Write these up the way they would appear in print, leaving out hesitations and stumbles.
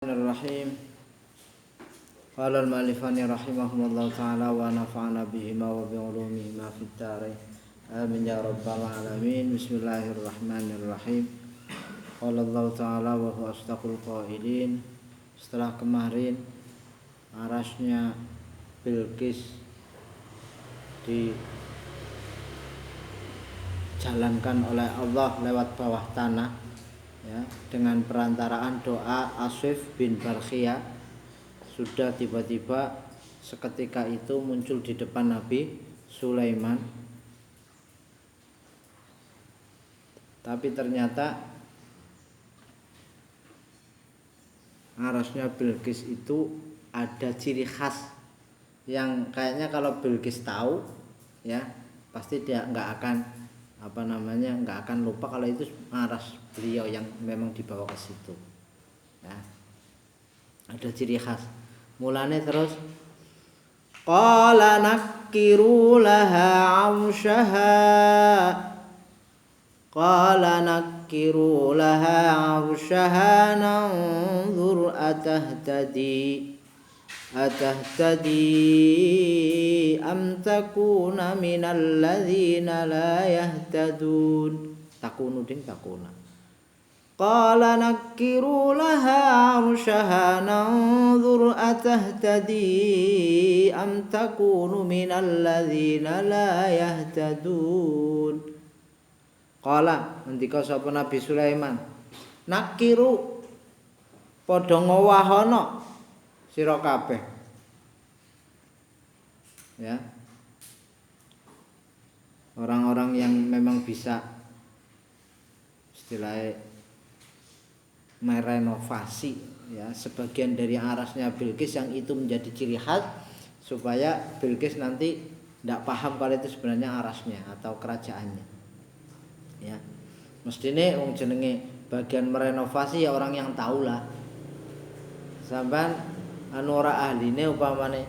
Bismillahirrahmanirrahim. Qala al-mu'allifani rahimahumullah ta'ala wa nafa'ana bihima wa bi'ulumihima fid dharain. Amin ya rabbal alamin. Bismillahirrahmanirrahim. Qala Allah ta'ala wa huwa asdaqul qailin. Setelah kemarin arasnya Bilqis dijalankan oleh Allah lewat bawah tanah, ya, dengan perantaraan doa Aswif bin Barkhiyah, sudah tiba-tiba seketika itu muncul di depan Nabi Sulaiman. Tapi ternyata arasnya Bilqis itu ada ciri khas yang kayaknya kalau Bilqis tahu, ya, pasti dia nggak akan lupa kalau itu aras beliau yang memang dibawa ke situ, ya. Ada ciri khas. Mulane terus qala nakkiru laha 'arshaha nanzur atahtadi am takuna minal ladzina la yahtadun. Takuna qala nakkiru laha 'arshaha nanzur atahtadi am takunu minal ladzina la yahtadun. Qala ngendika sapa Nabi Sulaiman, nakkiru padha ngowahono sira kabeh, ya, orang-orang yang memang bisa istilahnya merenovasi, ya, sebagian dari arasnya Bilqis yang itu menjadi ciri khas supaya Bilqis nanti tidak paham kalau itu sebenarnya arasnya atau kerajaannya, ya. Mestine wong jenenge bagian merenovasi ya orang yang tahu lah. Sampean anu ora ahline upamane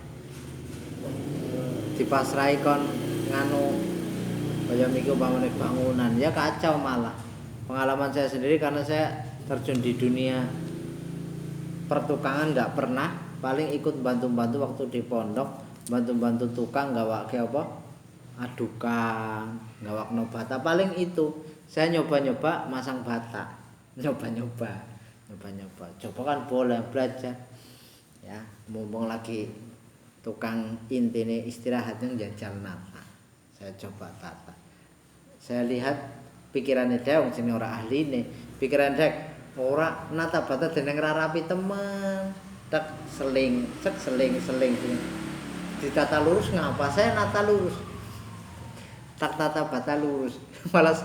dipasrai kon nganu kaya miki umpamane bangunan, ya kacau malah. Pengalaman saya sendiri karena saya terjun di dunia pertukangan nggak pernah, paling ikut bantu-bantu waktu di pondok, bantu-bantu tukang gawake apa adukan, gawakno bata, paling itu. Saya nyoba-nyoba masang bata, nyoba-nyoba. Coba kan boleh belajar, ya, mumpung lagi tukang intine istirahatnya jajal nata. Saya coba tata. Saya lihat pikirannya dia wong jenenge ora ahline, pikiran dek ora nata bata jeneng ra rapi temen. Tak seling. Ditata lurus ngapa? Saya nata lurus. Tak tata bata lurus. Malah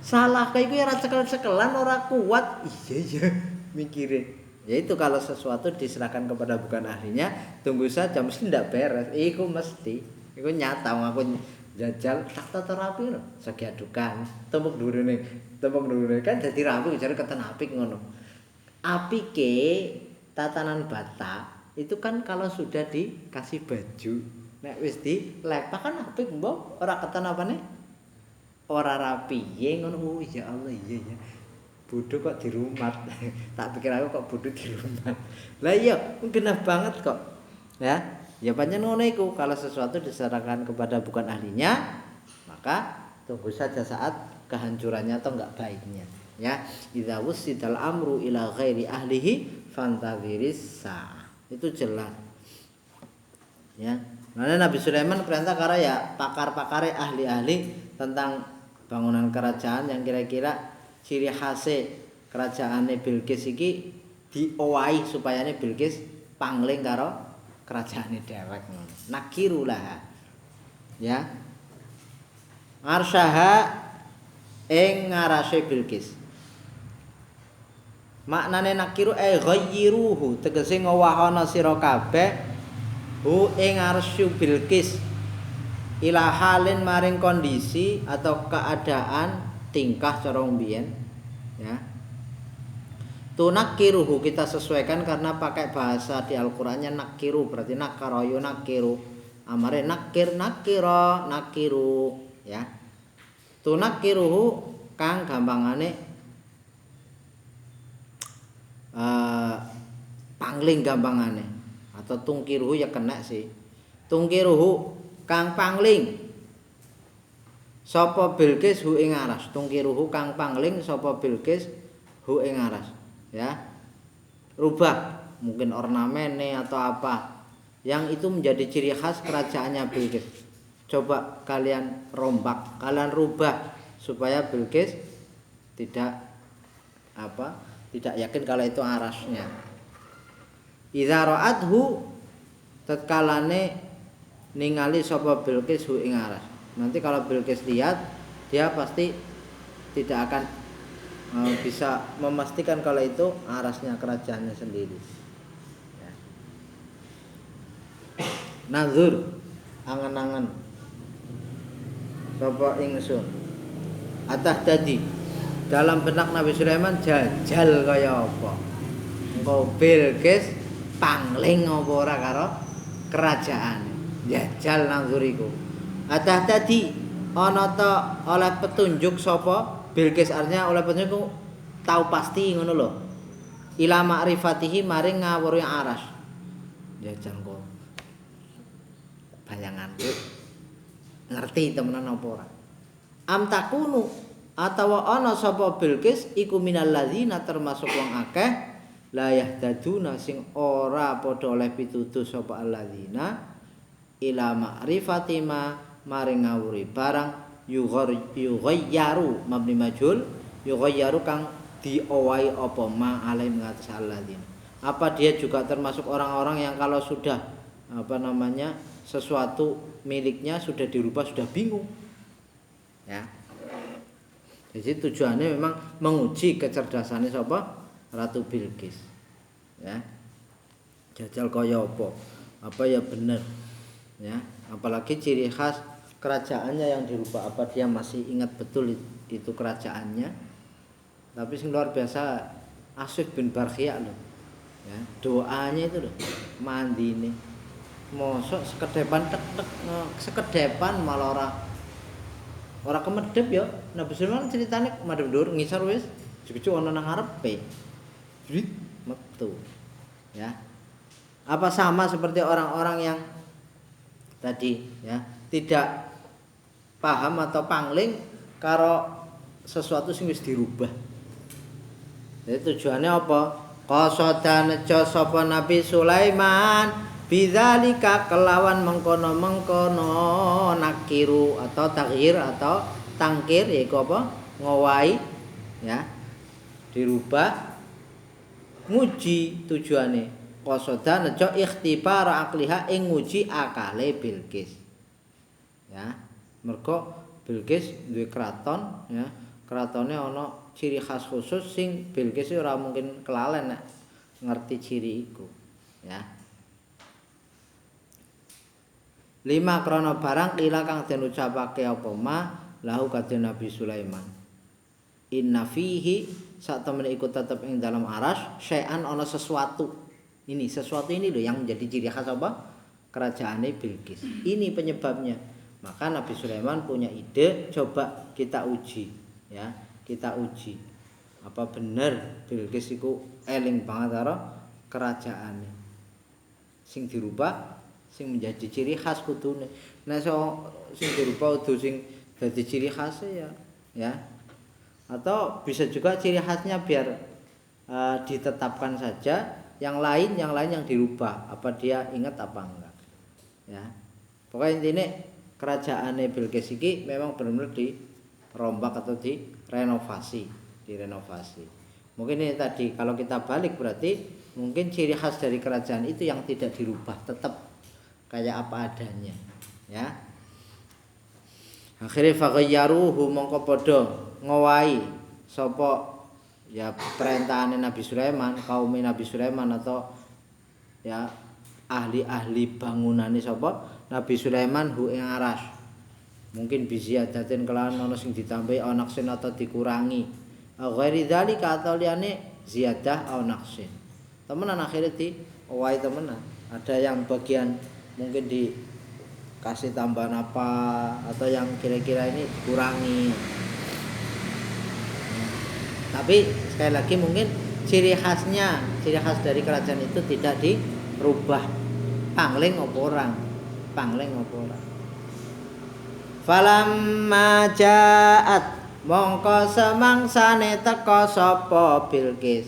salah kayak gue ora cekel-cekelan ora kuat. Iya mikirin. Ya itu kalau sesuatu diserahkan kepada bukan ahlinya, tunggu saja mesti ndak beres. Iku mesti. Iku nyata aku jajal tak tata rapi lho. Segi adukan, tembok durune kan dadi rapi jare keten apik ngono. Apike tatanan bata itu kan kalau sudah dikasih baju, nek wis dilepak kan apik mbok, ora keten apane? Ora rapi. Ye ngono. Oh ya Allah, iya. Bodoh kok dirumat. Tak pikir aku kok bodoh dirumat. Lah iya, genah banget kok. Ya, ya pancen ngono iku. Kalau sesuatu diserahkan kepada bukan ahlinya, maka tunggu saja saat kehancurannya atau enggak baiknya. Ya, idza wusidal amru ila ghairi ahlihi fantadhiris sa'ah. Itu jelas. Ya. Nah, Nabi Sulaiman perintah karena ya pakar-pakare ahli-ahli tentang bangunan kerajaan yang kira-kira ciri khasnya kerajaannya Bilqis iki diowahi supaya Bilqis pangling karo kerajaannya dhewek. Nakirulah, ya, arsyaha ing ngarase Bilqis. Maknane nakiru ghayyiruhu, tegese ngowahana sira kabeh hu ing arsy Bilqis ila halin maring kondisi atau keadaan tingkah cara mbiyen, ya. Tunakiruhu kita sesuaikan karena pakai bahasa di Al-Qur'annya nakiru, berarti nakarayu nakiru. Amare nakiru, ya. Tunakiruhu kang gampangane pangling gampangane. Atau tungkiruhu ya kena sih. Tungkiruhu kang pangling sapa Bilqis hu ing aras. Tungkiruhu kang pangling sapa Bilqis hu ing aras. Ya. Rubah mungkin ornamennya atau apa yang itu menjadi ciri khas kerajaannya Bilqis. Coba kalian rombak, kalian rubah supaya Bilqis tidak yakin kalau itu arasnya. Idza ra'athu tatkalane ningali sapa Bilqis hu ing aras. Nanti kalau Bilqis lihat dia pasti tidak akan bisa memastikan kalau itu arasnya kerajaannya sendiri. Ya. Nazur angen-angen sapa ingsun. Atah dadi dalam benak Nabi Sulaiman jajal kaya apa. Engko Bilqis pangling apa ora karo kerajaan. Jajal nazuriku. Atah dadi ana ta oleh petunjuk sapa Bilqis artinya oleh petunjuk tahu pasti ngono lho. Ila ma'rifatihi maring ngawuri aras. Jajal kok. Bayanganku ngerti temenan apa ora. Am takunu atawa ana sapa Bilqis iku minal ladzina termasuk wong akeh la yahdaduna sing ora padha oleh pituduh sapa alladzina ila ma'rifati ma maring ngawuri barang yughayyaru mabni majhul yughayyaru kang diowahi apa ma alai mengatas alladzina. Apa dia juga termasuk orang-orang yang kalau sudah sesuatu miliknya sudah dirubah sudah bingung. Ya. Jadi tujuannya memang menguji kecerdasannya sapa Ratu Bilqis. Ya. Jajal kaya apa? Apa ya bener. Ya, apalagi ciri khas kerajaannya yang dirubah, apa dia masih ingat betul itu kerajaannya. Tapi sing luar biasa Asif bin Barkhia loh. Ya, doanya itu loh, mandine. Mosok sekedepan malah ora kemedhep ya. Nabi Sulaiman ceritane madhep ndur ngisor wis cucu ana nang ngarepe. Jadi metu. Ya. Apa sama seperti orang-orang yang tadi ya, tidak paham atau pangling karo sesuatu sing wis dirubah. Jadi tujuannya apa? Qasada nejo sapa Nabi Sulaiman bidzalika kelawan mengkono-mengkono nakiru atau taghir atau tangkir yaiku apa? Ngowahi ya. Dirubah nguji tujuane. Qasada nejo ikhtibar akliha ing nguji akale Bilqis. Ya, mergo Bilqis duwe kraton ya. Kratone ana ciri khas khusus sing Bilqis ora mungkin kelalen nek ngerti ciri iku ya. 5 krana barang kila kang den ucapake apa ma lahu kadhe Nabi Sulaiman. Inna fihi sak temene iku tetep ing dalam aras syai'an ana sesuatu. Ini sesuatu ini loh yang menjadi ciri khas apa? Kerajaannya Bilqis. Ini penyebabnya. Maka Nabi Sulaiman punya ide, coba kita uji ya. Kita uji. Apa benar Bilqis iku eling banget karo kerajaannya. Sing dirubah sing menjadi ciri khas kudune. Nah sing dirubah kudu sing dadi ciri khasnya ya. Atau bisa juga ciri khasnya biar ditetapkan saja. Yang lain yang dirubah, apa dia ingat apa enggak ya. Pokoknya intinya kerajaan Bilqis iki memang benar-benar dirombak atau direnovasi. Mungkin ini tadi kalau kita balik berarti mungkin ciri khas dari kerajaan itu yang tidak dirubah, tetap kayak apa adanya ya. Akhirnya faghayyaruhu mongko padha ngowahi sapa ya perintahan Nabi Sulaiman, kaum Nabi Sulaiman atau ya ahli-ahli bangunane sapa Nabi Sulaiman hu ing aras. Mungkin biziyadatin kelawan ana sing ditambahi ana naqsin atau dikurangi. Ghairi dzalika atau liyane ziyadah au naqsin. Temenan akhirnya owahi temenan. Ada yang bagian mungkin dikasih tambahan apa atau yang kira-kira ini dikurangi. Tapi sekali lagi mungkin ciri khas dari kerajaan itu tidak dirubah. Pangling apa orang? Falamma ja'at mongko semangsane teka sapa Bilqis.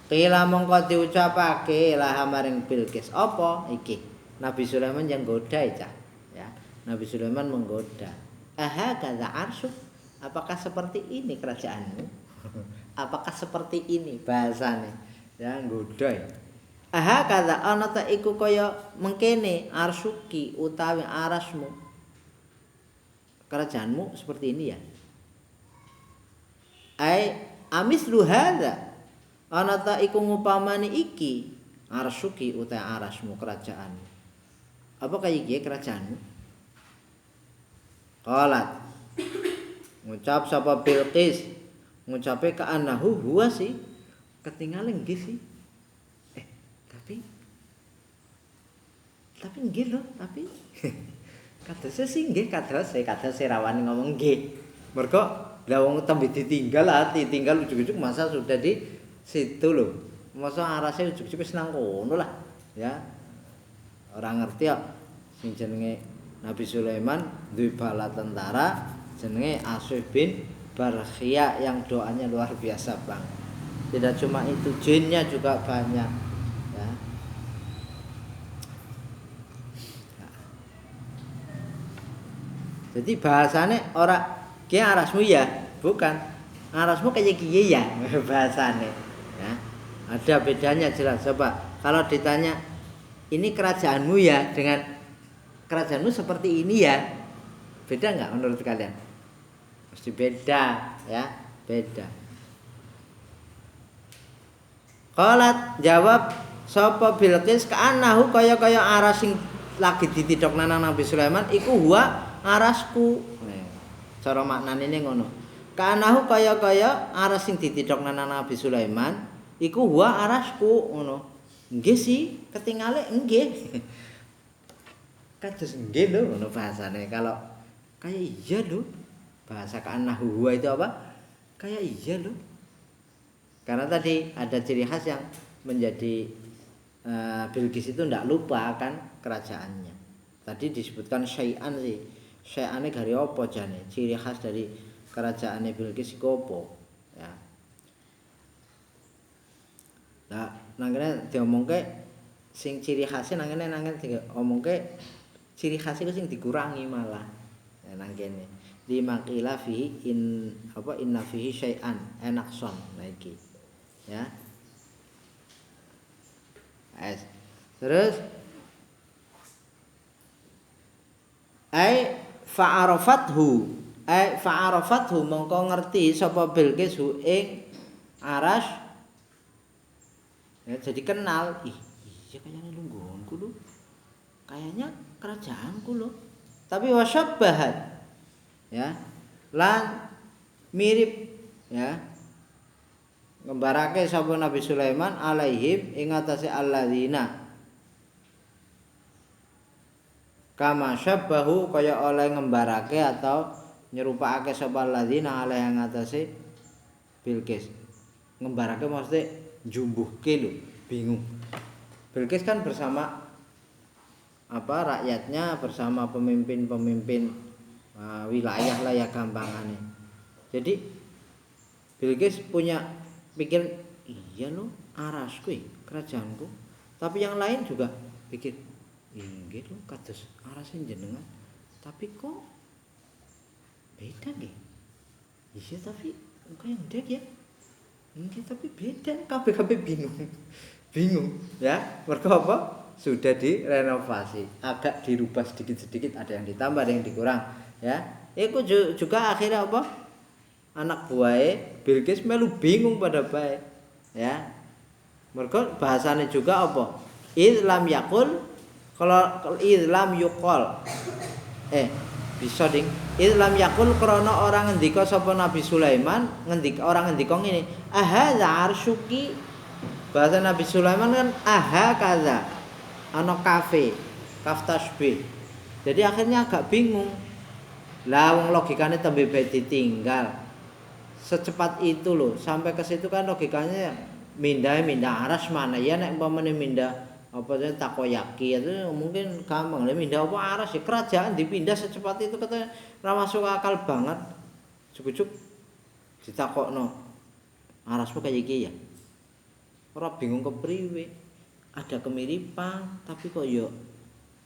Kila mongko diucapake lah maring Bilqis. Apa iki? Nabi Sulaiman yang goda ya. Nabi Sulaiman menggoda. Aha kadza arsy. Apakah seperti ini kerajaanmu? Apakah seperti ini bahasane? Ya nggoda. Aha kadza ana ta iku kaya mengkene arsuki utawi arasmu. Kerajaanmu seperti ini ya. Amislu hadza. Ana ta iku ngupamani iki arsuki utawi arasmu kerajaanmu. Apa kaya iki kerajaanmu? Qalat. Ngucap sapa Bilqis, ngucape ka anahu huwa sih. Ketinggalan nggih sih. Tapi nggih lho, tapi kadose sih nggih kadose rawani ngomong nggih. Mergo lah wong tembe ditinggal ujug-ujug masa sudah di situ lho. Masa arase ujug-ujug wis nang kono lah, ya. Ora ngerti kok sing jenenge Nabi Sulaiman duwe bala tentara jenenge Asif bin Barkhia yang doanya luar biasa bang. Tidak cuma itu, jinnya juga banyak. Ya. Jadi bahasane ora ki arasmu ya, bukan. Arasmu kayak kiye ya bahasane. Ya. Ada bedanya jelas. Coba kalau ditanya ini kerajaanmu ya dengan kerajaanmu seperti ini ya. Beda enggak menurut kalian? Pasti beda, ya, beda. Qalat jawab sapa Bilqis kaanahu kaya-kaya aras sing lagi ditidok nang Nabi Sulaiman iku huwa arasku. Cara maknane ngono. Kaanahu kaya-kaya aras sing ditidok nang Nabi Sulaiman iku huwa arasku ngono. Nggih sih, ketingale nggih. Kados nggih lho ngono bahasane. Kalau kayak iya lho. Bahasa kaanahu huwa itu apa? Kayak iya lho. Karena tadi ada ciri khas yang menjadi Bilqis itu tidak lupa kan kerajaannya. Tadi disebutkan syai'an sih. Syai'ane gari apa jane? Ciri khas dari kerajaannya Bilqis iku apa? Ya. Nah, nangkene diomongke sing ciri khasnya nangkene diomongke ciri khas iku sing dikurangi malah. Ya nangkene. Dimakila fihi inna fihi syai'an enakson nah iki. Ya. Terus fa'arafathu mongko ngerti sapa Bilqis ing aras. Ya, jadi kenal, iya kayaknya lungguhku lho. Kayaknya kerajaanku lho. Tapi wasyabbahat. Ya. Lan mirip ya. Ngembarake sapa Nabi Sulaiman alaihim ing atase alladzina kama syabbahu kaya oleh ngembarake atau nyerupakake sapa alladzina alaih ing atase Bilqis. Ngembarake maksudnya jumbuhke lho, bingung. Bilqis kan bersama rakyatnya, bersama pemimpin-pemimpin wilayah lah ya gampangane. Jadi Bilqis punya pikir iya loh arasku kerajaanku. Tapi yang lain juga pikir inggih loh kados arasin jenengan. Tapi kok beda nggih? Iya tapi kayak ndek ya. Inggih tapi beda, kabeh bingung ya. Mergo apa? Sudah direnovasi, agak dirubah sedikit-sedikit, ada yang ditambah, ada yang dikurang ya. Iku juga akhirnya apa? Anak buahe Bilqis melu bingung pada bae ya. Mergo bahasane juga apa? Islam yakul kalau Islam yuqal. Bisa ding. Islam yakul krana orang ngendika sapa Nabi Sulaiman, orang ngendika ngene, "Aha arshuki." Bahasa Nabi Sulaiman kan aha kaza. Ana kafe, kaf tasbih. Jadi akhirnya agak bingung. Lah wong logikane tembe bae ditinggal. Secepat itu loh, sampai ke situ kan logikanya mindah aras mana ya nek umpamane mindah apa jenenge takoyaki itu mungkin gampang. Lah mindah apa aras ya kerajaan dipindah secepat itu kata ora masuk akal banget. Cukup ditakokno arasmu kayak iki ya. Ora bingung kepriwe. Ada kemiripan tapi kok yo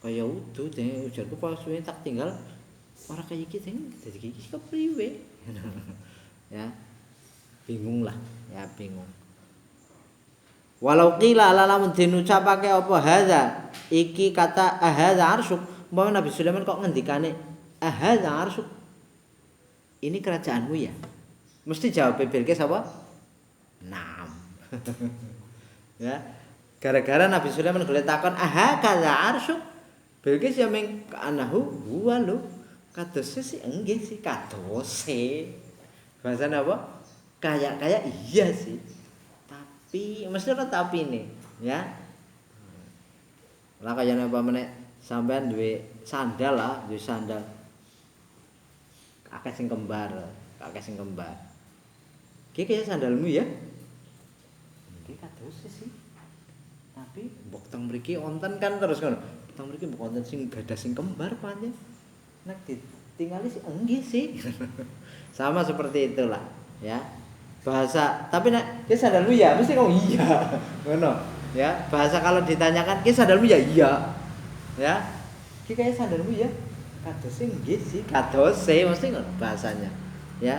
kaya udu dene ujarku pas suwe tak tinggal ora kaya iki dadi iki kepriwe. Ya. Bingung lah, ya bingung. Walau qila lamun dinucapake apa hadza iki kata hadza arsyuk mau Nabi Sulaiman kok ngendikane hadza arsyuk ini kerajaanmu ya mesti jawab Bilqis apa naam. Ya gara-gara Nabi Sulaiman golek takon kadza arsyuk Bilqis ya meng anahu huwa lho kadose sih enggih sih kadose bahasane apa kayak iya sih tapi mesti ora tapi nih ya. Lah kayane apa meneh sampean duwe sandal lah, duwe sandal. Akeh sing kembar. Ki kaya sandalmu ya? Iki kados sih. Tapi mbok teng mriki wonten kan terus ngono. Teng mriki mbok wonten sing gadah sing kembar pancen. Nek ditinggali sih enggih sih. Sama seperti itulah ya. Bahasa tapi nek ki sandalmu ya mesti kok iya ngono ya. Bahasa kalau ditanyakan ki sandalmu ya iya ya ki kaya sandalmu ya kadose nggih sih kadose mesti ngono bahasanya ya.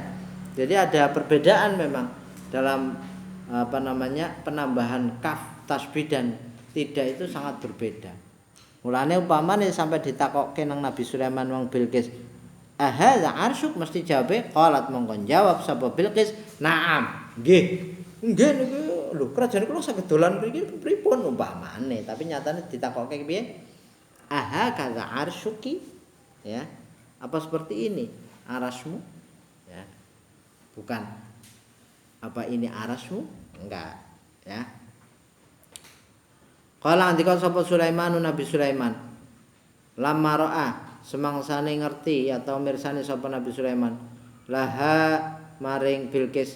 Jadi ada perbedaan memang dalam apa namanya penambahan kaf tasbih dan tidak itu sangat berbeda. Mulane umpamane sampai ditakokke nang Nabi Sulaiman wong Bilqis hadza arsyuk mesti jawabe qalat mongkon jawab sapa Bilqis naam nggih niku lho kerajaan kula saged dolan mriki pripun umpamane tapi nyatane ditakokke piye kadza arsyuki ya apa seperti ini arasmu ya bukan apa ini arasmu enggak ya. Qala andika sapa Sulaiman Nabi Sulaiman lamma ra'a semangsane ngerti atau mirsani sapa Nabi Sulaiman laha maring Bilqis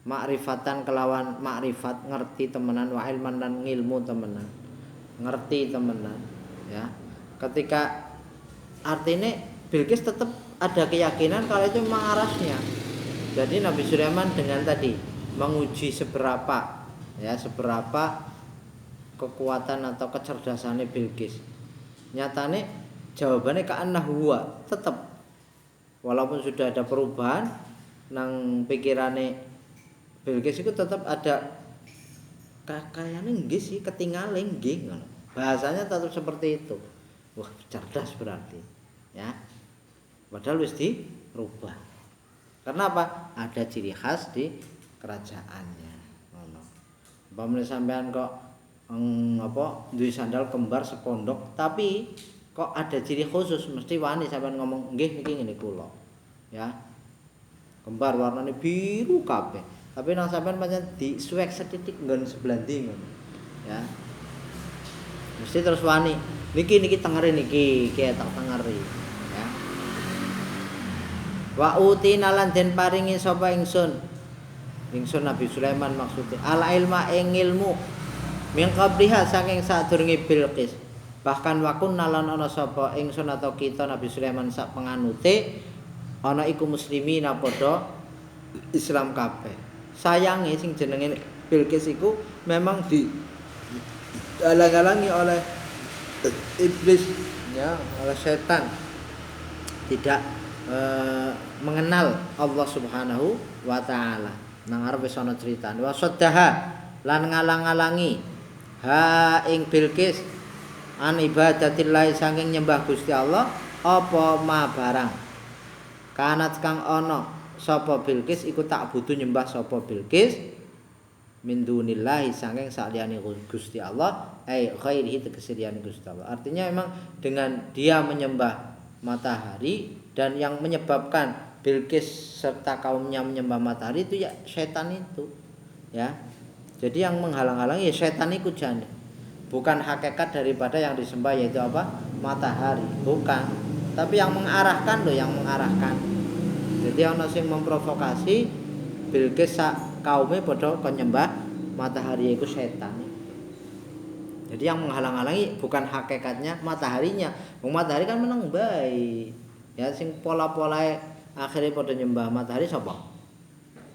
makrifatan kelawan makrifat ngerti temenan wa ilman dan ngilmu temenan ngerti temenan ya. Ketika artinya Bilqis tetap ada keyakinan kalau itu memang arasnya. Jadi Nabi Sulaiman dengan tadi menguji seberapa kekuatan atau kecerdasannya Bilqis. Nyatane jawabannya ka'annahu huwa tetap walaupun sudah ada perubahan nang pikirane Bilqis itu tetap ada kayaknya nggih sih ketinggalan nggih ngono. Bahasanya tetap seperti itu. Wah, cerdas berarti ya. Padahal wis dirubah. Karena apa? Ada ciri khas di kerajaannya ngono. Umpamane sampean kok duwe sandal kembar sepondok tapi kok ada ciri khusus mesti wani sampean ngomong nggih niki ngene kula ya kembar warnane biru kabeh tapi nang sampean pancen disuwek setitik nggon sebelah ndi ngono ya mesti terus wani niki tengere niki tak tengeri ya. Wa utina lan den paringi sapa ingsun Nabi Sulaiman maksudnya ala ilma ing ilmu min qabliha saking sadurunge Bilqis bahkan wakun nalan ana sapa ingsun atau kita Nabi Sulaiman sak penganute ana iku muslimina padha Islam kabeh. Sayange sing jenenge Bilqis iku memang di halang-halangi oleh iblis ya, oleh setan. Tidak mengenal Allah Subhanahu wa taala. Nang arep wis ana critane. Wa saddaha lan ngalang-alangi ha ing Bilqis an ibadatillah saking nyembah Gusti Allah apa ma barang kanat kang ana sapa Bilqis iku tak butuh nyembah sapa Bilqis min dunillahi saking saliyane Gusti Allah ghairihi tegese liyane Gusti Allah. Artinya memang dengan dia menyembah matahari dan yang menyebabkan Bilqis serta kaumnya menyembah matahari itu ya setan itu ya. Jadi yang menghalang-halangi ya setan itu jane. Bukan hakikat daripada yang disembah yaitu apa? Matahari, bukan. Tapi yang mengarahkan loh, yang mengarahkan. Jadi ana sing memprovokasi Bilqis sak kaume padha kon nyembah matahari itu setan. Jadi yang menghalang-halangi bukan hakikatnya mataharinya. Matahari kan menang baik. Ya sing pola-polae akhirnya pada nyembah matahari sapa?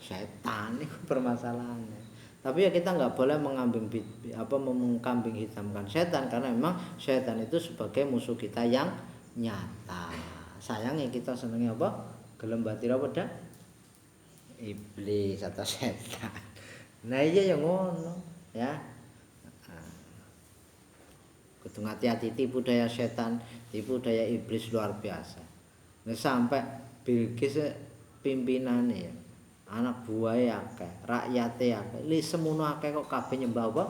Setan itu permasalahannya. Tapi ya kita nggak boleh mengkambing hitamkan setan, karena memang setan itu sebagai musuh kita yang nyata. Sayangnya kita senengnya apa? Gelem batir apa dah? Iblis atau setan. Nah iya yang ngono ya. Kudu hati-hati tipu daya setan, tipu daya iblis luar biasa. Nah, sampai Bilqis pimpinannya ya, anak buahnya akeh, rakyatnya akeh, li semono akeh kok kabeh nyembah apa?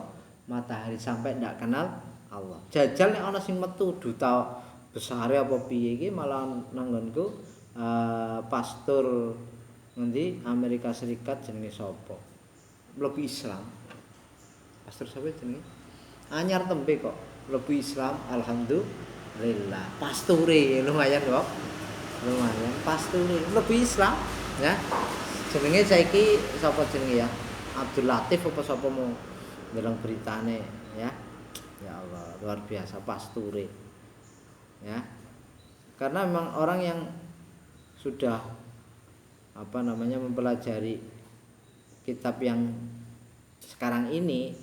Matahari, sampai ndak kenal Allah. Jajal nek ana sing metu duta besare apa piye iki malah nanggonku pastor ngendi Amerika Serikat jenenge sapa? Mlebu Islam. Pastor sapa jenenge? Anyar tembe kok mlebu Islam, alhamdulillah. Pasture lumayan kok. Lumayan pasture mlebu Islam ya. Jenenge saiki sapa jenenge ya? Abdul Latif apa sapa mau ndeleng beritane ya. Ya Allah, luar biasa pasture. Ya. Karena memang orang yang sudah mempelajari kitab yang sekarang ini,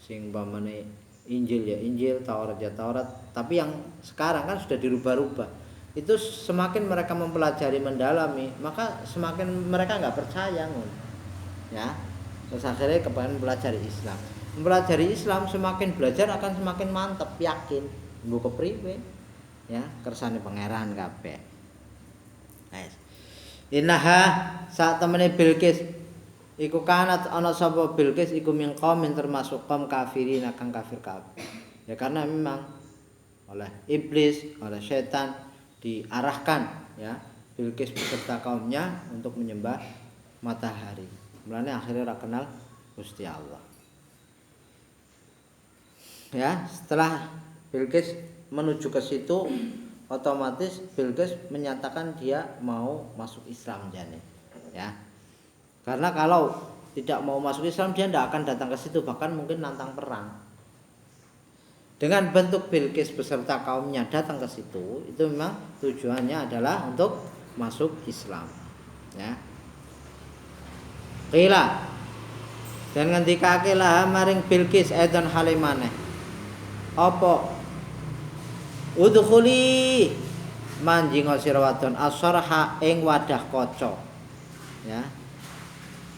sing umpamane Injil ya Injil, Taurat ya Taurat, tapi yang sekarang kan sudah dirubah-rubah. Itu semakin mereka mempelajari mendalami, maka semakin mereka nggak percaya ya. Terus akhirnya kepengen mempelajari Islam. Mempelajari Islam semakin belajar akan semakin mantap, yakin mbok kepriwe ya, kersane pangeran kabeh. Nice. Innaha sak temene Bilqis iku kanat ana sapa Bilqis iku mingqamin termasuk kaum kafirin kang kafir kabeh. Ya karena memang oleh iblis, oleh setan diarahkan ya Bilqis beserta kaumnya untuk menyembah matahari. Mulane akhirnya ora kenal Gusti Allah. Ya, setelah Bilqis menuju ke situ, otomatis Bilqis menyatakan dia mau masuk Islam jane. Ya. Karena kalau tidak mau masuk Islam dia tidak akan datang ke situ, bahkan mungkin nantang perang. Dengan bentuk Bilqis beserta kaumnya datang ke situ, itu memang tujuannya adalah untuk masuk Islam. Ya. Qila dan ngendikake lah maring Bilqis edan halimane. Apa? Udkhuli manjing sira wadon asarha ing wadah kaca. Ya.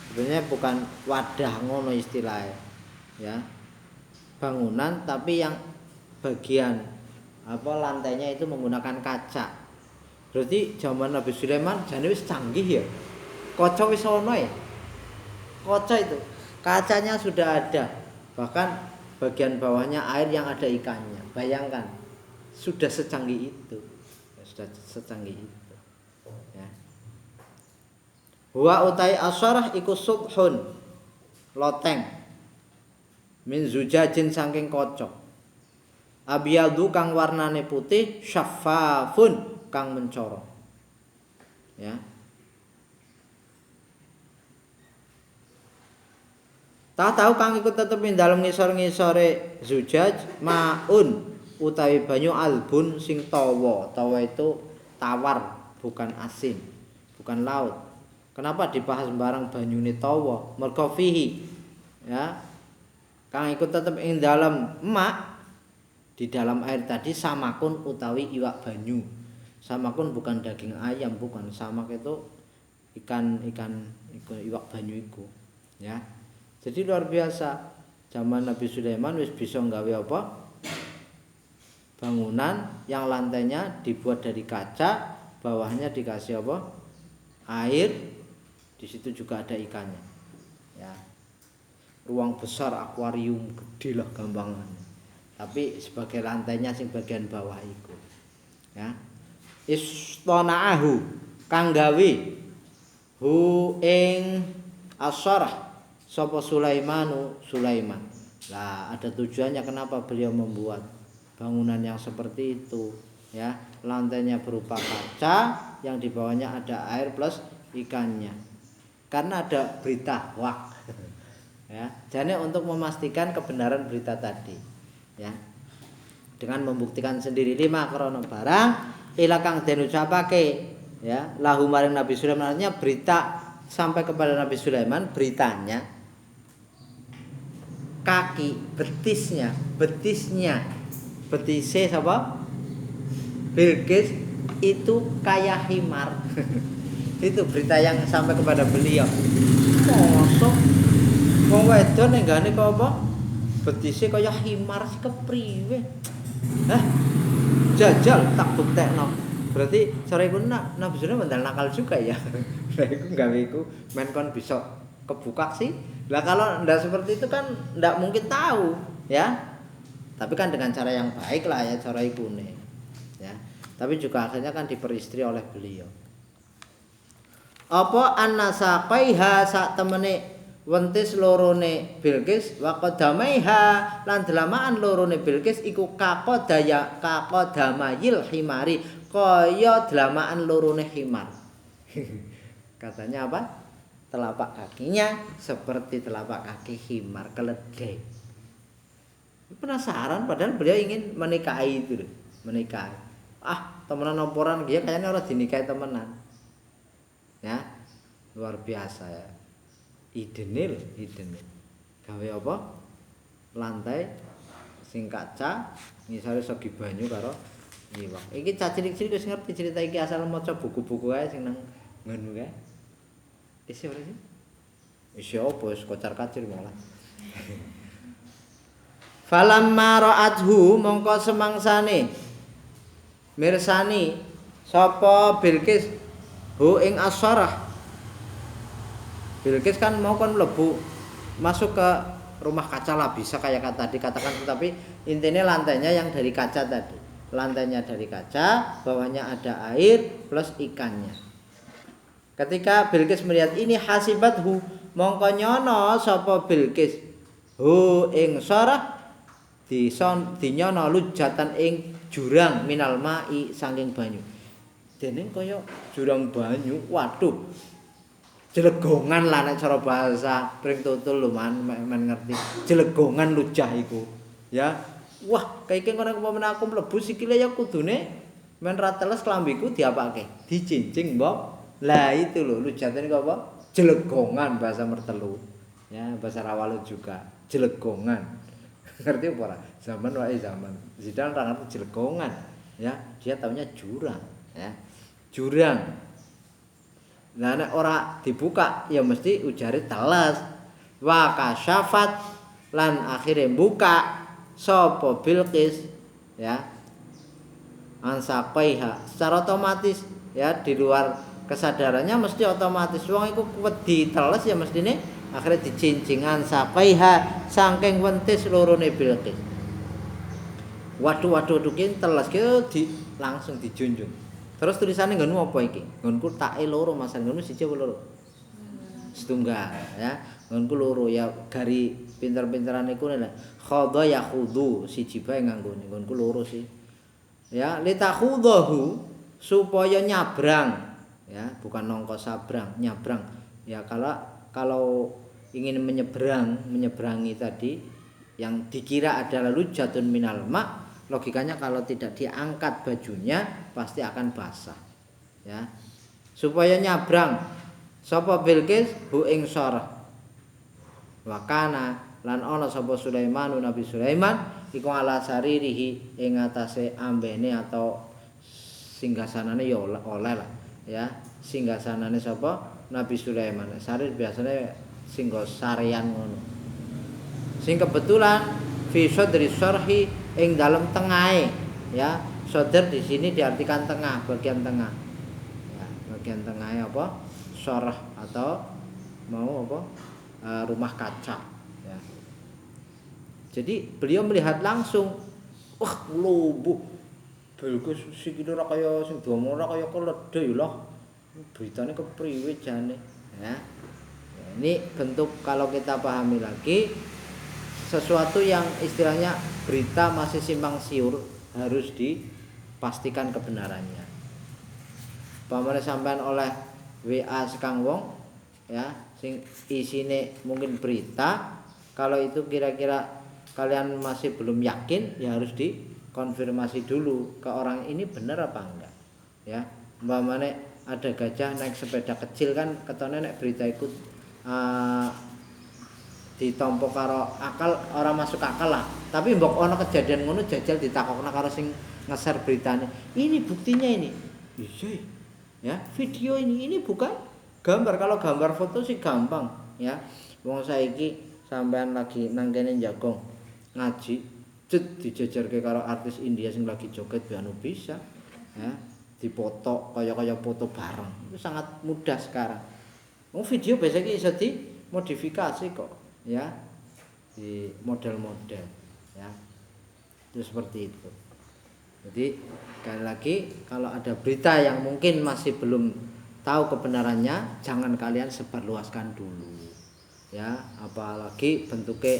Sebenarnya bukan wadah ngono istilahnya ya, bangunan tapi yang bagian lantainya itu menggunakan kaca. Berarti zaman Nabi Sulaiman jane wis canggih ya, kaca wis ono ya, kaca itu kacanya sudah ada, bahkan bagian bawahnya air yang ada ikannya. Bayangkan sudah secanggih itu, sudah secanggih itu ya. Wa utai asarah iku subhun loteng min zujajin saking kaca abyadu kang warnane putih syaffafun kang mencorong ya. Tak tahu kang iku tetep ing dalem ngisor-ngisore zujaj maun utawi banyu albun sing tawa. Tawa itu tawar, bukan asin, bukan laut. Kenapa dibahas barang banyune tawa? Mergo fihi ya. Kang ikut tetep ing dalam di dalam air tadi samakun utawi iwak banyu. Samakun bukan daging ayam, bukan. Samak itu ikan iwak banyu iku ya. Jadi luar biasa. Zaman Nabi Sulaiman wis bisa nggawe apa? Bangunan yang lantainya dibuat dari kaca, bawahnya dikasih apa? Air. Di situ juga ada ikannya. Ya. Ruang besar akuarium gede lah gampangannya. Tapi sebagai lantainya sing bagian bawah itu. Ya. Istona'ahu kang gawe hu ing asarah sapa Sulaiman. Lah ada tujuannya kenapa beliau membuat bangunan yang seperti itu ya. Lantainya berupa kaca yang di bawahnya ada air plus ikannya. Karena ada berita hoax Ya, jane untuk memastikan kebenaran berita tadi. Ya. Dengan membuktikan sendiri lima krono barang ila kang den ucapake ya lahu maring Nabi Sulaiman, artinya berita sampai kepada Nabi Sulaiman, beritanya kaki betisnya siapa? Bilqis itu kayak himar. Itu berita yang sampai kepada beliau. Mosok wong wedon nenggane kok apa? Betise kaya himar sih kepriwe. Hah? Jajal tak buktekno. Berarti sore iku Nabi Sulaiman mandal nakal juga ya. Lah iku gawe iku men kon bisa kebuka sih. Lah kalau ndak seperti itu kan ndak mungkin tahu, ya. Tapi kan dengan cara yang baik lah ya cara ikune. Ya. Tapi juga akhirnya kan diperistri oleh beliau. Apa annasaqaiha sak temene wentis lorone Bilqis wa qadamaiha lan delamaan lorone Bilqis iku kaqadamayil himari, kaya delamaan lorone himar. Katanya apa? Telapak kakinya seperti telapak kaki himar keledai. Penasaran padahal beliau ingin menikahi itu, menikahi. Temenan oporan dia kayaknya orang dinikahi temenan. Ya, luar biasa ya. Idenil. Gawe apa? Lantai sing kaca ngisore segi banyu karo iwak. Iki cah cilik-cilik wis ngerti cerita iki asal maca buku-buku ae sing nang ngono kae. Isi ora sih? Isi apa wis kocar-kacir malah. Falamma ra'athu mongko semangsane mirsani sapa Bilqis hu ing asharah. Bilqis kan mau kan mlebu masuk ke rumah kaca lah bisa kayak tadi dikatakan, tapi intinya lantainya yang dari kaca tadi. Lantainya dari kaca, bawahnya ada air plus ikannya. Ketika Bilqis melihat ini hasibathu mongko nyono sapa Bilqis hu ing sarah dinyono lujatan ing jurang minal mai saking banyu. Dene kaya jurang banyu, waduh. Jelegongan lah nek cara bahasa pring tutul lho men ngerti. Jelegongan lujah iku. Ya. Wah, kayak ngono umpama aku mlebu sikile ya kudune men ra teles klambiku diapake? Dicincing, Mbok. Lah itu lho lujatane kok apa? Jelegongan bahasa Mertelu. Ya, bahasa Rawalu juga. Jelegongan. Ngerti apa ora? Zaman wae zaman. Zidan ra ngerti jelegongan. Ya, dia taunya jurang, ya. Jurang. Nah nek ora dibuka ya mesti ujare teles. Wa kasyafat lan akhire buka sapa Bilqis ya. Ansaqaiha secara otomatis ya di luar kesadarannya mesti otomatis wong iku wedi teles ya mestine akhirnya dicincingan saqaiha saking wentis lorone Bilqis. Waduh ki teles ki langsung dijunjung. Terus tulisannya nggonmu apa iki? Nggonku take loro Mas, nggonmu siji apa loro? Setunggal ya. Nggonku loro ya gari pinter-pinteran iku nek khadha ya khudu siji bae nganggone. Nggonku loro sih. Ya, litakhudahu supaya nyabrang ya, bukan nongko sabrang, nyabrang. Ya kalau ingin menyeberangi tadi yang dikira adalah lujatun minal ma, logikanya kalau tidak diangkat bajunya pasti akan basah. Ya. Supaya nyabrang sapa Bilqis hu ing sarah. Wa kana lan ana sapa Sulaiman Nabi Sulaiman iku ala saririhi ing atase ambene atau singgasanane ya oleh lah. Ya, singgasanane sapa Nabi Sulaiman. Sarir biasanya singgasarean ngono. Sing kebetulan fi sadri syarhi ing dalam tengahe ya. Sadr di sini diartikan tengah, bagian tengah. Ya, bagian tengahnya apa? Syarah atau mau apa? Rumah kaca ya. Jadi beliau melihat langsung, wah lubuh. Bilqis sikile ora kaya sing domo ora kaya keledai lho. Beritane kepriwe jane ya. Ini bentuk kalau kita pahami lagi sesuatu yang istilahnya berita masih simpang siur harus dipastikan kebenarannya. Pamane sampean oleh WA sekang wong ya sing isine mungkin berita Kalau itu kira-kira kalian masih belum yakin, ya harus dikonfirmasi dulu ke orang ini benar apa enggak. Ya, umpamane ada gajah naik sepeda kecil kan ketone nek berita ikut ditampa karo akal orang masuk akal lah. Tapi mbok ana kejadian ngono jajal ditakokna karo sing nge-share beritane. Ini buktinya ini. Iya. Ya, video ini bukan gambar. Kalau gambar foto sih gampang, ya. Wong saiki sampean lagi nang kene jagong ngaji, cet dijejerke karo artis India sing lagi joget piano bisa. Ya, dipoto kaya foto bareng. Itu sangat mudah sekarang. Wong video biasanya iso dimodifikasi kok, ya. Di model-model, ya. Itu seperti itu. Jadi sekali lagi kalau ada berita yang mungkin masih belum tahu kebenarannya, jangan kalian sebarluaskan dulu. Ya, apalagi bentuknya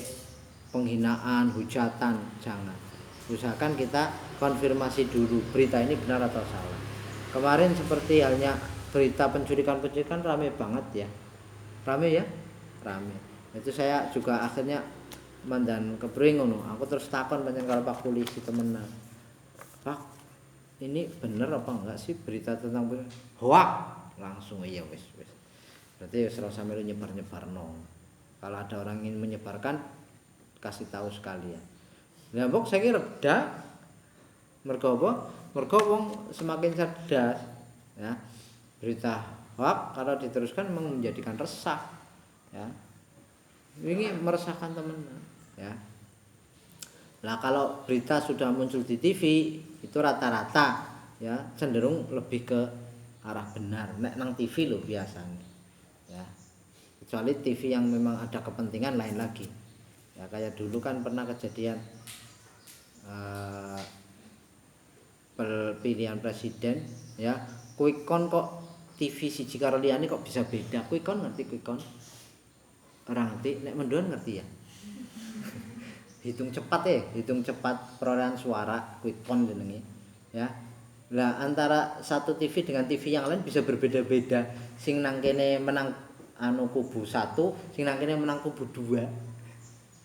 penghinaan, hujatan, jangan. Usahakan kita konfirmasi dulu berita ini benar atau salah. Kemarin seperti halnya berita penculikan rame banget ya. Rame ya? Rame. Itu saya juga akhirnya mandan kepring ngono. Aku terus takon pancen karo Pak Polisi temenan. Pak, ini bener apa enggak sih berita tentang hoak? Langsung iya wis. Berarti wis ora sampe nyebar-nyebarno. Kalau ada orang ingin menyebarkan, kasih tahu sekalian. Lah mbok saiki reda. Mergo apa? Mergo wong semakin cerdas, ya. Berita hoak kalau diteruskan menjadikan resah, ya. Ini meresahkan teman-teman, ya. Nah kalau berita sudah muncul di TV itu rata-rata ya cenderung lebih ke arah benar. Nek nang TV loh biasanya, ya. Kecuali TV yang memang ada kepentingan lain lagi. Ya kayak dulu kan pernah kejadian pemilihan presiden, ya. Quick count kok TV siji karo liyane kok bisa beda. Quick count ngerti quick count? Ora ngerti, nek mendoan ngerti ya. Hitung cepat perolehan suara quick count jenenge, ya. Lah antara satu TV dengan TV yang lain bisa berbeda-beda. Sing nang kene menang anu kubu 1, sing nang kene menang kubu 2.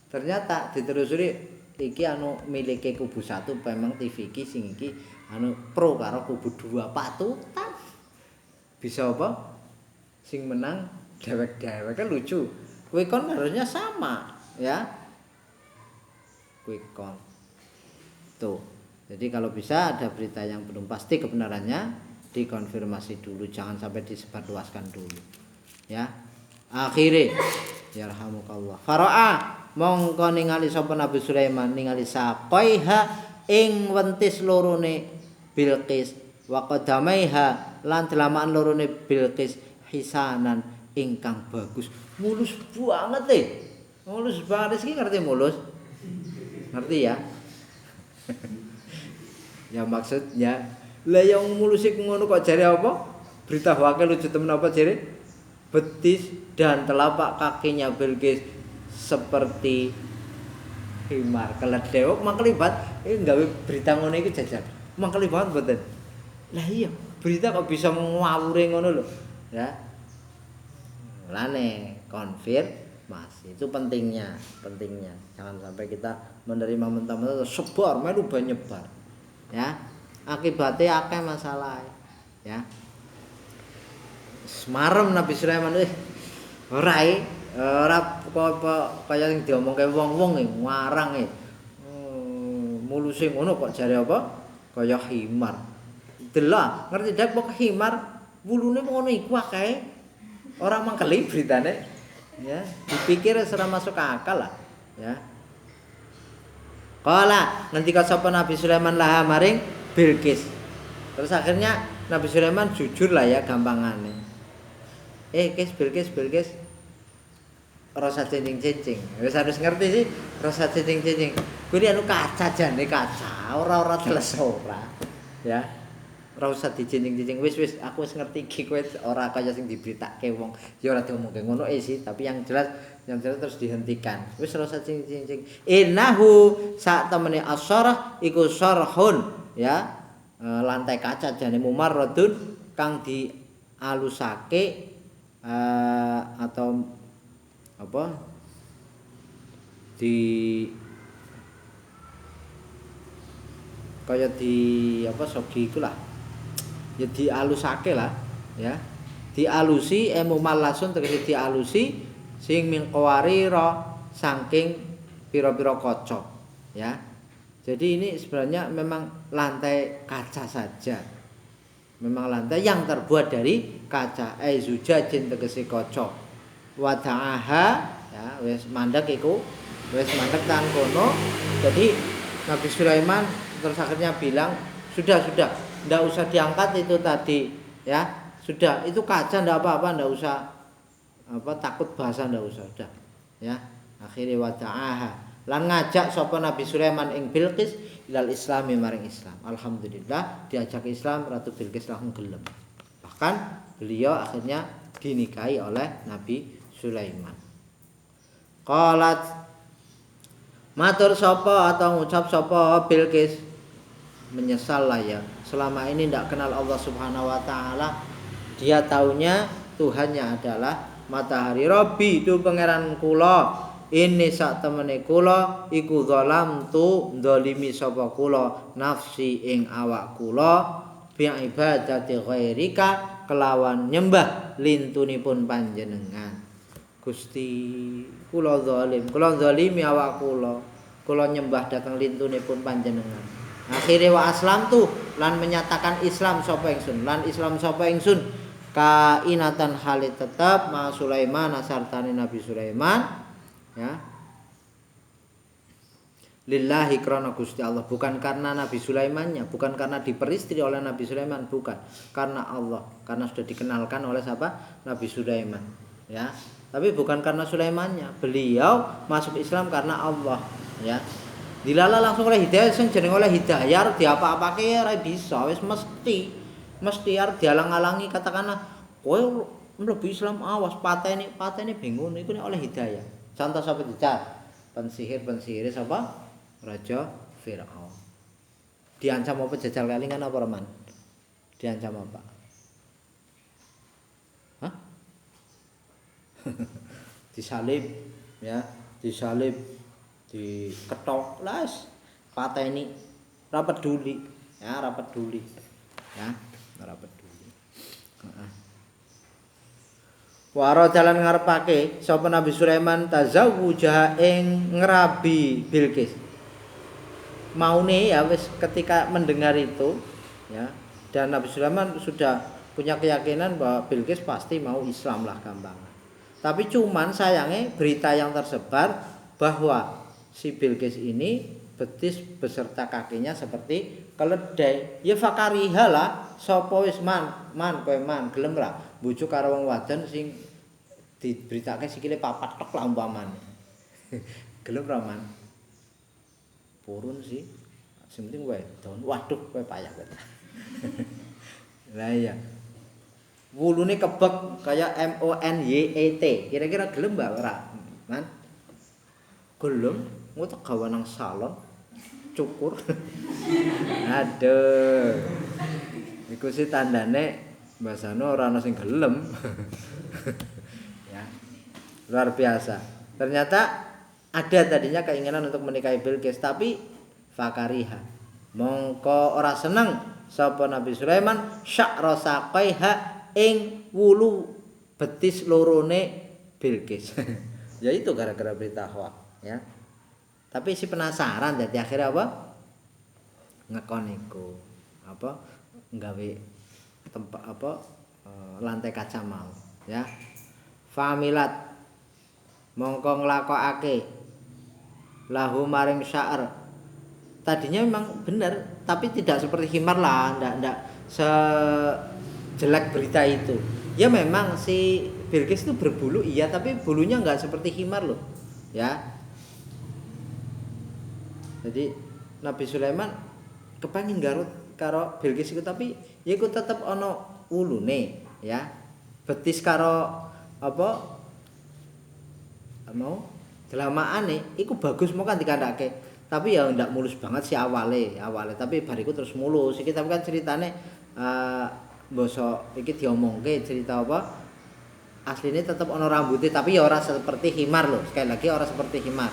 Ternyata diterusuri iki anu milike kubu 1 memang TV iki sing iki anu pro karo kubu 2 patutan. Bisa apa? Sing menang dewek-dewek kan lucu. Quick count harusnya sama, ya. Quick count. Tuh. Jadi kalau bisa ada berita yang belum pasti kebenarannya dikonfirmasi dulu, jangan sampai disebarluaskan dulu. Ya. Akhire yarhamukallah. Fara'a mongko ningali sapa Nabi Sulaiman ningali saqaiha ing wentis lorone Bilqis wa qadamaiha lan delamaan lorone Bilqis hisanan ingkang bagus. Mulus banget mulus banget iki ngerti mulus? Ngerti ya? Ya maksudnya lah yang mulusik ngono kok jare apa? Berita hoake lucu temen apa jare? Betis dan telapak kakinya Bilqis seperti himar keledewok mangkelibat gawe berita ngono iku jajan. Mangkelibat mboten. Lah iya, berita kok bisa ngawure ngono lho. Ya. Lane konfirmasi itu pentingnya. Jangan sampai kita menerima mentah-mentah sebar melu banyebar. Ya. Akibatnya akeh masalah. Ya. Semarem Nabi Sulaiman ora apa kaya sing diomongke wong-wong ngarang muluse ngono kok jare apa? Kaya himar. Delok, ngerti dak kok himar wulune ngono iku akeh. Ora mangkeli beritane. Ya, dipikir ora masuk akal lah, ya. Kala ngendika sapa Nabi Sulaiman laha maring Bilqis. Terus akhirnya Nabi Sulaiman jujur lah ya gampangane. Bilqis. Rasa cincing-cincing. Wis harus ngerti sih rasa cincing-cincing. Kuwi anu kaca jane kaca, ora teles ora. Ya. Ora usah dicincing-cincing. Wis aku wis ngerti iki kowe ora kaya sing diberitake wong. Ya ora diomongke ngono sih, tapi yang jelas terus dihentikan. Wis ora usah cincing-cincing. Innahu sak temene asyarah iku syarhun, ya. Lantai kaca jane mumarradun kang dialusake atau apa di kaya di apa sogi iku lah. Ya dialusake lah, ya. Dialusi mumallasun tegese dialusi sing min qawarira saking pira-pira kaca, ya. Jadi ini sebenarnya memang lantai kaca saja. Memang lantai yang terbuat dari kaca. Zujajin tegese kaca. Wada'aha ya wis mandek iku, wis mandek tan kono. Jadi Nabi Sulaiman terus akhirnya bilang, sudah, ndak usah diangkat itu tadi, ya. Sudah, itu kaca ndak apa-apa, ndak usah takut basah, ndak usah, udah. Ya. Akhire wada'aha. Lan ngajak sapa Nabi Sulaiman ing Bilqis ilal Islami maring Islam. Alhamdulillah diajak Islam Ratu Bilqis langsung gelem. Bahkan beliau akhirnya dinikahi oleh Nabi Sulaiman. Qalat matur sapa atau ngucap sapa Bilqis, menyesal lah ya. Selama ini tidak kenal Allah Subhanahu wa taala. Dia taunya Tuhannya adalah matahari. Rabbi itu pangeran kula. Ini sak temene kula iku zalam tu ndolimi sapa kula nafsi ing awak kula bi ibadati ghairika kelawan nyembah lintunipun panjenengan. Gusti kula zalimi awak kula nyembah dhateng lintunipun panjenengan. Akhire wa aslam tu lan menyatakan Islam sapa ingsun, lan Islam sapa ingsun kainatan halit tetap ma Sulaiman sartane Nabi Sulaiman, ya. Lillahi krana Gusti Allah, bukan karena Nabi Sulaimannya, bukan karena diperistri oleh Nabi Sulaiman, bukan, karena Allah, karena sudah dikenalkan oleh siapa? Nabi Sulaiman, ya. Tapi bukan karena Sulaimannya, beliau masuk Islam karena Allah, ya. Dilala langsung oleh hidayah, sing jeneng oleh hidayah diapa-apake ora bisa, wis mesti arep dialang-alangi, katakanlah kowe mlebu Islam awas patene bingung iku nek oleh hidayah. Contoh sapa dicat? Pensihir sapa? Raja Firaun. Diancam apa jajal kelingan apa reman? Diancam apa? Hah? Disalib, ya, diketok, las pateni, ora peduli, ya, ora peduli. Ya, ora peduli. Heeh. Waro jalan ngarepake sapa Nabi Sulaiman tazawuja ing ngrabi Bilqis. Maune ya wis ketika mendengar itu, ya, dan Nabi Sulaiman sudah punya keyakinan bahwa Bilqis pasti mau Islam lah gampangan. Tapi cuman sayangnya berita yang tersebar bahwa si Bilqis ini betis beserta kakinya seperti keledai. Ya fakariha lah sapa wis man kowe man gelem ra bujuk karo wong wadon sing diberitake sikile papat tok lah umpamane. Gelem ra man. Purun sih. Sing penting wedon. Waduh kowe payah kowe. Lah iya. Wulune kebek kaya MONYET. Kira-kira gelem mbak ora? Man. Gelem, ngutek gawe nang salon cukur. Aduh. Iku sih tandane mbasane ora ana sing gelem. Ya. Luar biasa. Ternyata ada tadinya keinginan untuk menikahi Bilqis tapi fakariha. Mongko ora seneng sapa Nabi Sulaiman sya'ra saqaiha ing wulu betis lorone Bilqis. Ya itu gara-gara berita hoax, ya. Tapi si penasaran jadi akhirnya apa? Ngekon iku. Apa? Nggawe tempat apa? Lantai kaca mau, ya. Familat mongko nglakokake lahu maring sya'r. Tadinya memang benar, tapi tidak seperti himar lah, ndak sejelek berita itu. Ya memang si Bilqis itu berbulu iya, tapi bulunya enggak seperti himar loh, ya. Jadi Nabi Sulaiman kepengin garut karo Bilqis itu, tapi ya iku tetep ana ulune, ya. Betis karo apa mau delamaane iku bagus mau kan dikandake. Tapi ya ndak mulus banget sih awale, tapi bariku terus mulus. Iki tapi kan ceritane basa iki diomongke cerita apa? Aslinya tetap ono rambutnya tapi ya ora seperti himar loh. Sekali lagi ora seperti himar.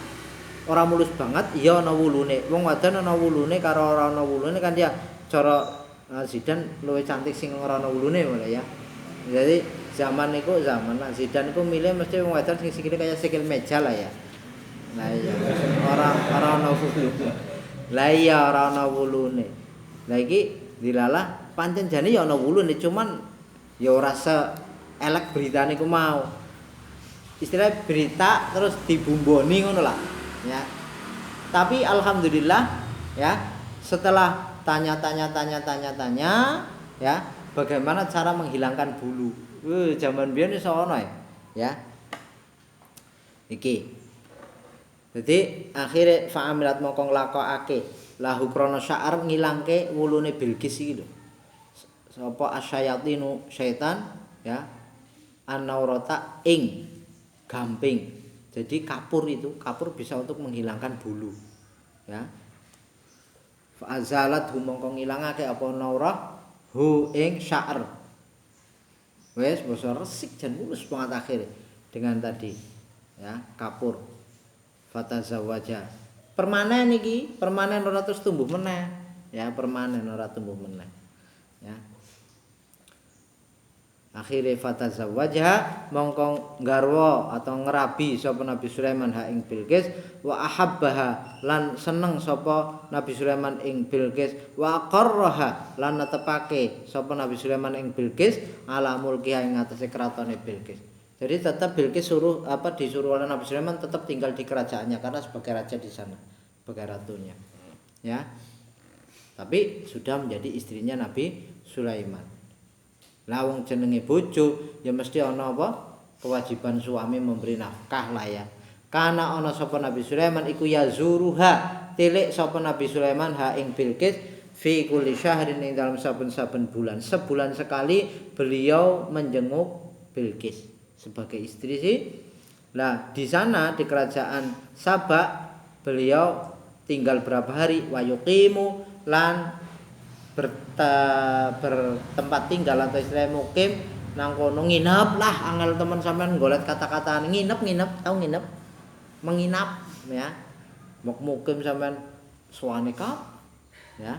ora mulus banget iya ana wulune. Wong wadon ana wulune karo ora ana wulune kan ya cara Zidan luwih cantik sing ora ana wulune ngono ya. Jadi zaman Zidan niku milih mesti wong wadon sing sikile kaya sikil meja lah ya. Lah iya ora ana wulune. Lah iya ora ana wulune. Lah iki dilalah pancen jane ya ana wulune cuman ya ora elek beritane ku mau. Istilah berita terus dibumboni ngono lah ya. Tapi alhamdulillah ya setelah tanya ya bagaimana cara menghilangkan bulu. Zaman biyen iso ono ya. Iki. Jadi akhirnya fa'amilat mongko nglakokake lahu krana sya'ar ngilangke wulune Bilqis iki lho. Sapa asyayatinu syaitan ya an-naurata ing gamping. Jadi kapur bisa untuk menghilangkan bulu ya. Fa'azalat mongko ngilangake apa naurah hu ing sya'ar. Wes basa resik jan mulus banget akhirnya dengan tadi ya kapur. Fatazawaja. Permanen iki, permanen ora terus tumbuh meneh ya, permanen ora tumbuh meneh ya. Akhire fatazawaja mongko garwa atau ngerabi sapa Nabi Sulaiman ha ing Bilqis wa ahabbaha lan seneng sapa Nabi Sulaiman ing Bilqis wa qarraha lan netepake sapa Nabi Sulaiman ing Bilqis ala mulki ing atase keratone Bilqis. Jadi tetap Bilqis disuruh oleh Nabi Sulaiman tetap tinggal di kerajaannya karena sebagai raja di sana, sebagai ratunya. Ya. Tapi sudah menjadi istrinya Nabi Sulaiman. Lah wong jenenge bojo ya mesti ana apa? Kewajiban suami memberi nafkah lah ya. Karena ana sapa Nabi Sulaiman iku yazuruha, tilik sapa Nabi Sulaiman ha ing Bilqis fi kulli syahrin ing dalam saben-saben bulan. Sebulan sekali beliau menjenguk Bilqis sebagai istri sih. Nah, di sana di kerajaan Saba beliau tinggal berapa hari wa yuqimu lan bertempat tinggal atau istilah mukim nang kono nginep lah angel teman sampean golet kata-kataan nginep tahu nginep menginap ya mukim sampean suwane kap ya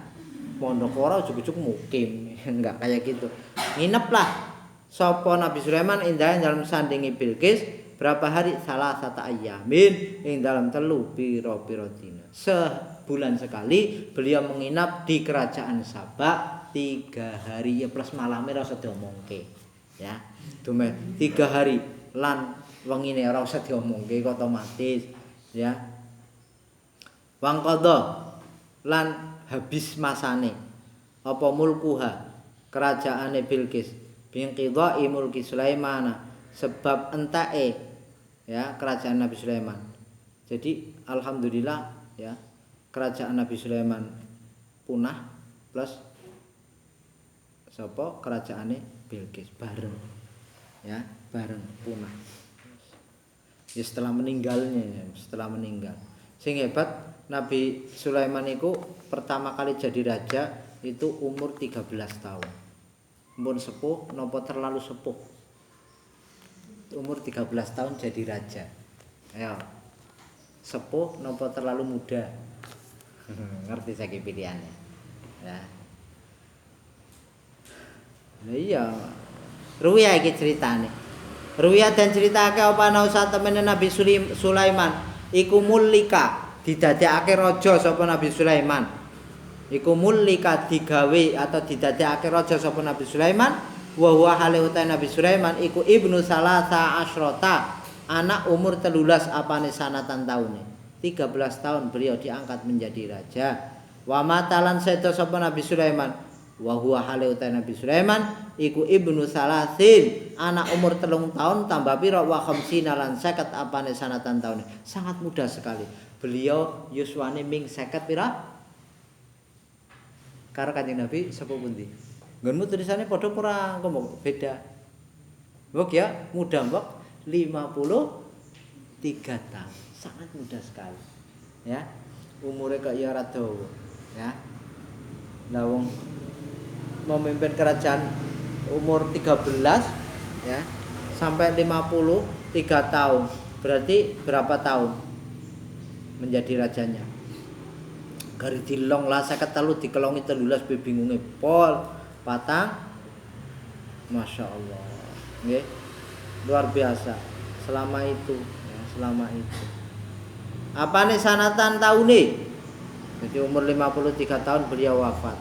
pondok ora ujug-ujug mukim enggak kayak gitu nginep lah sapa Nabi Sulaiman indah dalam sandingi Bilqis berapa hari salah satu ayamin ing dalam telu piro-piro dina sebulan sekali beliau menginap di kerajaan Saba 3 hari ya plus malamnya ora usah diomongke ya dume 3 hari lan wengine ora usah diomongke otomatis ya wangqadha lan habis masane apa mulkuha kerajaane Bilqis binqidha'i mulki Sulaiman sebab entake ya kerajaan Nabi Sulaiman. Jadi alhamdulillah ya kerajaan Nabi Sulaiman punah plus sapa kerajaane Bilqis bareng ya bareng punah. Ya setelah meninggal. Sing hebat Nabi Sulaiman itu pertama kali jadi raja itu umur 13 tahun. Mumpun sepuh nopo terlalu sepuh. Umur 13 tahun jadi raja. Ayo. Sepuh nopo terlalu muda. Ngerti saiki pilihannya. Ya. Nah iya. Ruya iki ceritane. Ruya dan ceritake apa ana usah temene Nabi Sulaiman iku mulika didadekake raja sapa Nabi Sulaiman. Iku mulika digawe atau didadekake raja sapa Nabi Sulaiman. Wa huwa hale utai Nabi Sulaiman iku ibnu salasa asyrota anak umur 13 apane sanatan taune 13 tahun beliau diangkat menjadi raja wa matalan sedo sapa Nabi Sulaiman wa huwa hale utai Nabi Sulaiman iku ibnu salasin anak umur 3 tahun tambah pira wa khamsina lan 50 apane sanatan taune sangat muda sekali beliau yuswane ming 50 pira karo Kanjeng Nabi sapa pundi nggonmu tulisannya padha ora ngomong beda. Mbok ya, muda mbok 53 tahun. Sangat muda sekali. Ya. Umure kok ya ora dawa, ya. Lah wong memimpin kerajaan umur 13 ya, sampai 53 tahun. Berarti berapa tahun? menjadi rajanya. Gari dilong lah 53 dikelongi 13 bingunge pol patang. Masya Allah. Nggih. Luar biasa. Selama itu, ya, selama itu. Apa nih sanatan tahune? Jadi umur 53 tahun beliau wafat.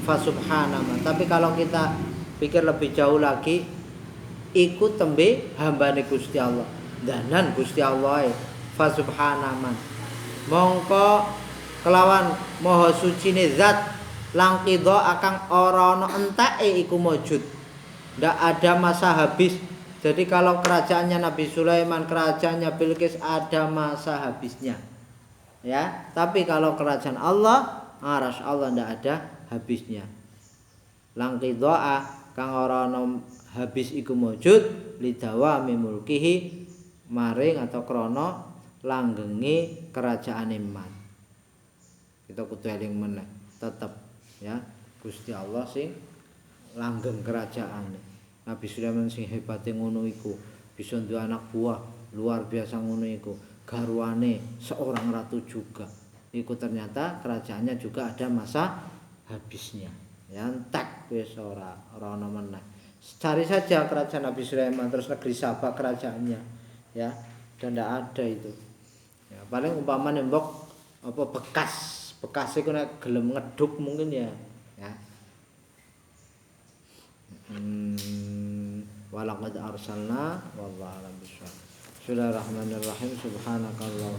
Fa subhanallah. Tapi kalau kita pikir lebih jauh lagi, ikut tembe hambane Gusti Allah. Danan Gusti Allah fa subhanallah. Mongko kelawan maha sucine zat langkido akang ora ana enteke iku mujud. Ndak ada masa habis. Jadi kalau kerajaannya Nabi Sulaiman, kerajaannya Bilqis ada masa habisnya. Ya, tapi kalau kerajaan Allah, arasy Allah ndak ada habisnya. Langkidoa kang ora ana habis iku mujud lidawami mulkihi maring atau krana langgenge kerajaane man. Kita kudu eling meneh tetep ya Gusti Allah sing langgeng kerajaane. Nabi Sulaiman sing hebate ngono iku bisa duwe anak buah luar biasa ngono iku. Garwane seorang ratu juga. Iku ternyata kerajaannya juga ada masa habisnya. Ya entek wis ora ana meneh. Cari saja kerajaan Nabi Sulaiman terus negeri Sabak kerajaannya ya dan tidak ada itu ya, paling umpamane mbok apa bekas iku nek gelem ngeduk mungkin ya walaqad arsalna wallahu a'lam bishawab. Bismillahirrahmanirrahim. Subhanakallah